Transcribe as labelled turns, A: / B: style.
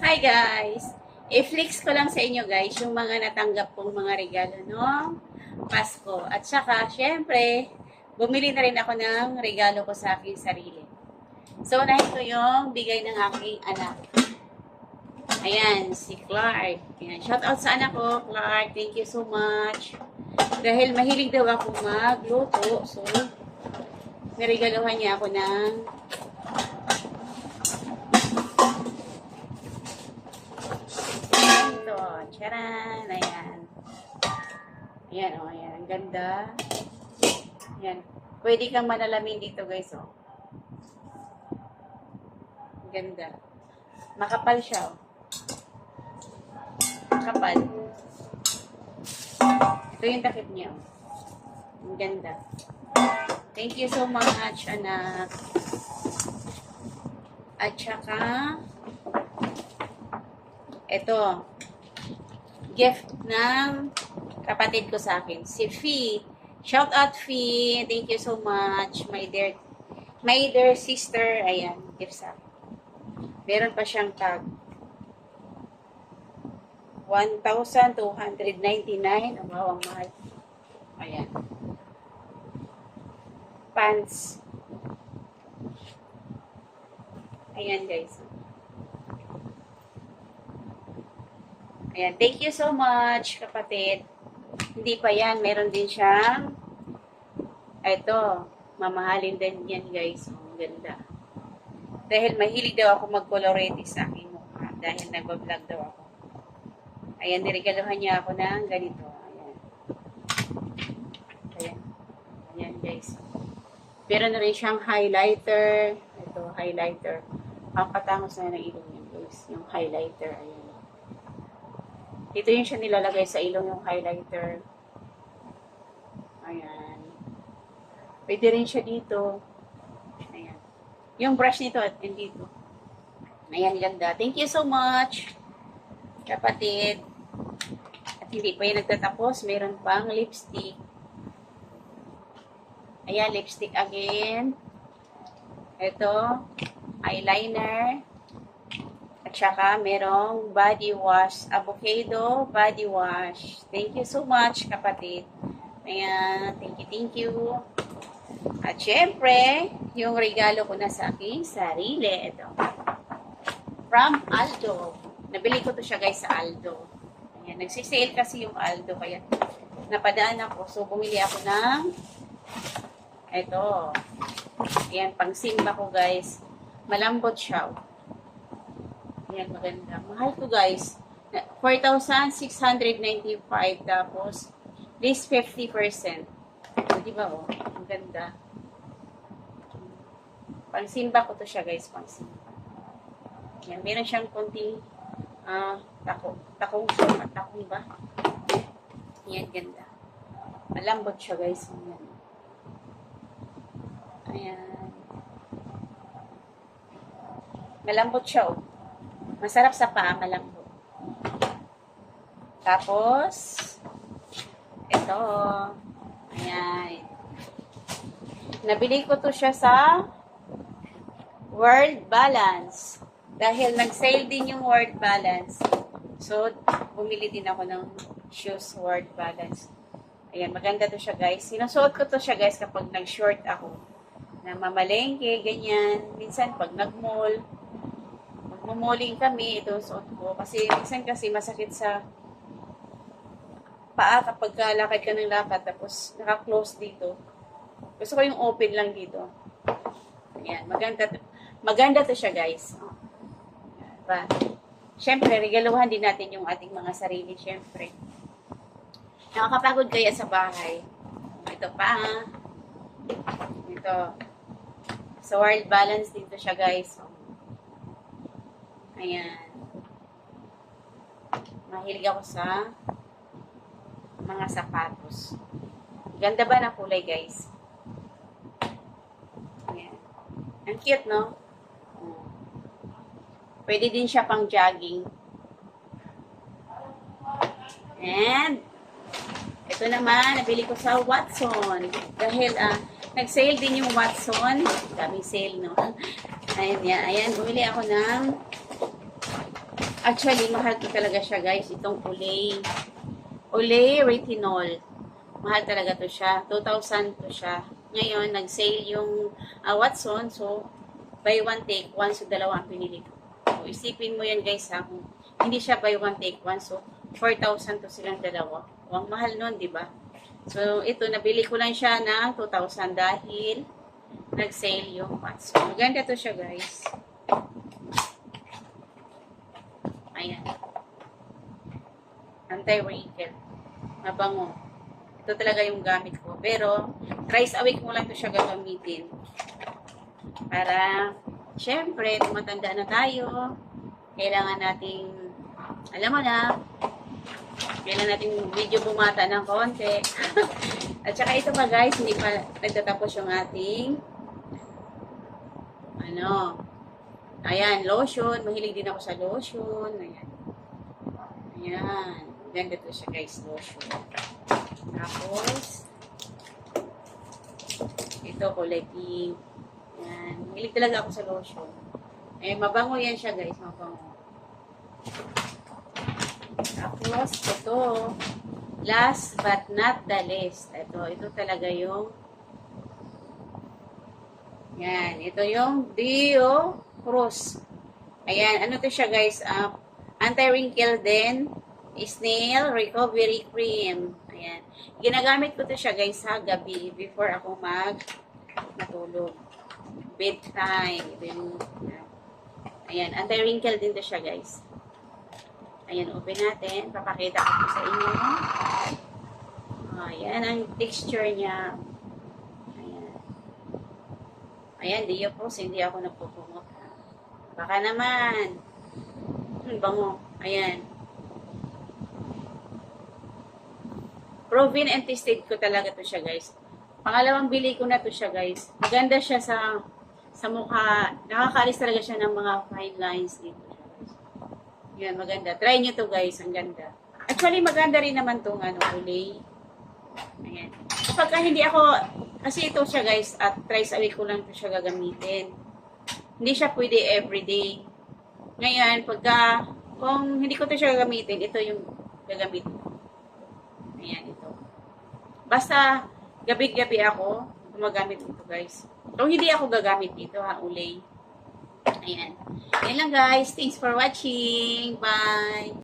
A: Hi guys! I-flex ko lang sa inyo guys yung mga natanggap kong mga regalo noong Pasko. At saka, syempre, bumili na rin ako ng regalo ko sa aking sarili. So, unahin ko yung bigay ng aking anak. Ayan, si Clark. Ayan, shout out sa anak ko, Clark. Thank you so much. Dahil mahilig daw ako magluto. So, naregaluhan niya ako ng ito. Charan! Ayan. Ayan, o. Ayan. Ang ganda. Ayan. Pwede kang manalamin dito, guys, o. Ang ganda. Makapal siya, o. Makapal. Ito yung takip niya, o. Ang ganda. Thank you so much, anak. At saka, ito, gift ng kapatid ko sa akin, si Fee. Shout out, Fee. Thank you so much, my dear sister. Ayan, gift sa akin. Meron pa siyang tag. 1,299. Ang wow, ang mahal. Ayan. Pants. Ayan, guys. Ayan. Thank you so much, kapatid. Hindi pa yan. Meron din siyang ito. Mamahalin din yan, guys. Ang ganda. Dahil mahilig daw ako mag-colorete sa aking mukha. Dahil nag-vlog daw ako. Ayan. Niregaluhan niya ako ng ganito. Ayan. Ayan. Ayan, guys. Meron na rin siyang highlighter. Ito, highlighter. Pampatangos na ng ilong niya, guys. Yung highlighter. Ayan. Dito yung siya nilalagay sa ilong yung highlighter. Ayan. Pwede rin siya dito. Ayan. Yung brush nito at dito. Ayan, ganda. Thank you so much, kapatid. At hindi pa yung nagtatapos. Meron pang lipstick. Ayan, lipstick again. Ito, eyeliner. At saka, merong body wash. Avocado body wash. Thank you so much, kapatid. Ayan, thank you. At syempre, yung regalo ko na sa aking sarili. Ito. From Aldo. Nabili ko to siya, guys, sa Aldo. Ayan, nagsisale kasi yung Aldo. Kaya, napadaan ako. So, bumili ako ng ito. Ayan, pang simba ko, guys. Malambot siya. Ayan, maganda. Mahal to, guys. 4,695. Tapos, this 50%. So, diba, oh? Ang ganda. Pang-simba ko to siya, guys. Pang-simba. Ayan, meron siyang konting takong ba? Ayan, ganda. Malambot siya, guys. Ayan. Ayan. Malambot siya, oh. Masarap sa paa, malambot. Tapos, ito. Ayan. Nabili ko to siya sa World Balance. Dahil nag-sale din yung World Balance. So, bumili din ako ng shoes World Balance. Ayan, maganda to siya, guys. Sinusuot ko to siya, guys, kapag nag-short ako. Na mamalengke, ganyan. Minsan, pag nag-mall, magmumoling kami, ito suot ko. Kasi minsan kasi masakit sa paa kapag lakad ka ng lakad, tapos naka-close dito. Gusto ko yung open lang dito. Ayan, maganda to siya, guys. Diba? Siyempre, regaluhan din natin yung ating mga sarili, siyempre. Nakakapagod kaya sa bahay. Ito pa, ito. So, World Balance dito siya, guys. Ayan. Mahilig ako sa mga sapatos. Ganda ba ng kulay, guys? Ayan. Ang cute, no? Pwede din siya pang jogging. And, ito naman, nabili ko sa Watson. Dahil, nag-sale din yung Watson. Daming sale, no? Ayan, yan. Ayan, bumili ako ng Actually, mahal to talaga siya, guys. Itong Olay. Olay Retinol. Mahal talaga to siya. 2,000 to siya. Ngayon, nag-sale yung Watson. So, buy one, take one. So, dalawa ang pinili ko. So, isipin mo yan, guys, ha. Kung hindi siya buy one, take one. So, 4,000 to silang dalawa. Ang mahal nun, di ba? So, ito, nabili ko lang siya ng 2,000 dahil nag-sale yung Watson. Maganda to siya, guys. Ayan. Anti-wrinkle. Mabango. Ito talaga yung gamit ko. Pero, thrice a week mo lang ito siya gagamitin. Para, syempre, tumatanda na tayo. Kailangan nating, alam mo na, kailangan nating medyo bumata ng konti. At saka ito pa guys, hindi pa nagtatapos yung ating, ayan, lotion. Mahilig din ako sa lotion. Ayan. Ayan. Ganda to siya guys, lotion. Tapos, ito kulay pink. Ayan. Mahilig talaga ako sa lotion. Ayan, mabango yan siya guys, mabango. Tapos, ito, last but not the least. Ito talaga yung, yan, ito yung Dio Cruz. Ayan, ano to siya guys, anti-wrinkle din, snail recovery cream. Ayan, ginagamit ko to siya guys sa gabi, before ako matulog. Bedtime. Ayan, anti-wrinkle din to siya guys. Ayan, open natin. Papakita ko po sa inyo. Ayan, ang texture niya. Ayan. Ayan, Dio Cruz. Hindi ako nagpupumot. Baka naman. Bango. Ayan. Proven and tested ko talaga to siya, guys. Pangalawang bili ko na to siya, guys. Maganda siya sa mukha. Nakakaalis talaga siya ng mga fine lines dito. Yan, maganda. Try nyo to guys. Ang ganda. Actually, maganda rin naman itong Olay. Ayan. Kapag hindi ako, kasi ito siya guys, at thrice a week ko lang ito siya gagamitin. Hindi siya pwede everyday. Ngayon, kung hindi ko ito siya gagamitin, ito yung gagamitin ko. Ayan, ito. Basta, gabi-gabi ako, gumagamit ito guys. Kung hindi ako gagamit dito Olay. Ayan. Ayan lang guys. Thanks for watching. Bye.